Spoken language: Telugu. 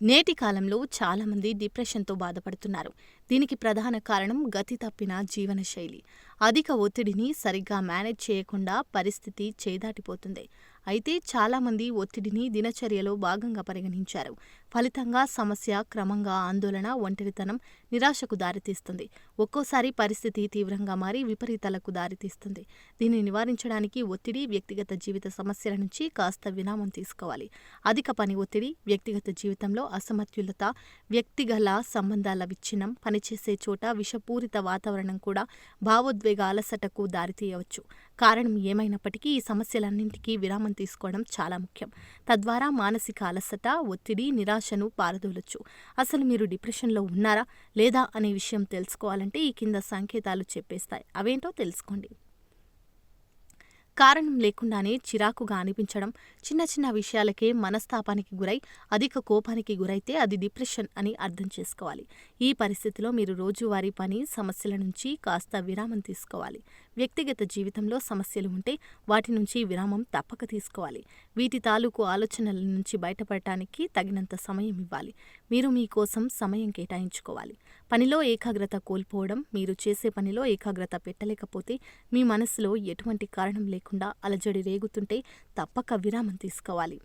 నేటి కాలంలో చాలామంది డిప్రెషన్తో బాధపడుతున్నారు. దీనికి ప్రధాన కారణం గతి తప్పిన జీవనశైలి. అధిక ఒత్తిడిని సరిగ్గా మేనేజ్ చేయకుండా పరిస్థితి చేదాటిపోతుంది. అయితే చాలామంది ఒత్తిడిని దినచర్యలో భాగంగా పరిగణించారు. ఫలితంగా సమస్య క్రమంగా ఆందోళన, ఒంటరితనం, నిరాశకు దారితీస్తుంది. ఒక్కోసారి పరిస్థితి తీవ్రంగా మారి విపరీతాలకు దారితీస్తుంది. దీన్ని నివారించడానికి ఒత్తిడి, వ్యక్తిగత జీవిత సమస్యల నుంచి కాస్త విరామం తీసుకోవాలి. అధిక పని ఒత్తిడి, వ్యక్తిగత జీవితంలో అసమతుల్యత, వ్యక్తిగల సంబంధాల విచ్ఛిన్నం, పనిచేసే చోట విషపూరిత వాతావరణం కూడా భావోద్వేగ అలసటకు దారితీయవచ్చు. కారణం ఏమైనప్పటికీ ఈ సమస్యలన్నింటికీ విరామం తీసుకోవడం చాలా ముఖ్యం. తద్వారా మానసిక అలసట, ఒత్తిడి, నిరాశను పారదోలొచ్చు. అసలు మీరు డిప్రెషన్లో ఉన్నారా లేదా అనే విషయం తెలుసుకోవాలంటే ఈ కింద సంకేతాలు చెప్పేస్తాయి. అవేంటో తెలుసుకోండి. కారణం లేకుండానే చిరాకుగా అనిపించడం, చిన్న చిన్న విషయాలకే మనస్తాపానికి గురై అధిక కోపానికి గురైతే అది డిప్రెషన్ అని అర్థం చేసుకోవాలి. ఈ పరిస్థితిలో మీరు రోజువారీ పని సమస్యల నుంచి కాస్త విరామం తీసుకోవాలి. వ్యక్తిగత జీవితంలో సమస్యలు ఉంటే వాటి నుంచి విరామం తప్పక తీసుకోవాలి. వీటి తాలూకు ఆలోచనల నుంచి బయటపడటానికి తగినంత సమయం ఇవ్వాలి. మీరు మీకోసం సమయం కేటాయించుకోవాలి. పనిలో ఏకాగ్రత కోల్పోవడం, మీరు చేసే పనిలో ఏకాగ్రత పెట్టలేకపోతే, మీ మనసులో ఎటువంటి కారణం లేకుండా అలజడి రేగుతుంటే తప్పక విరామం తీసుకోవాలి.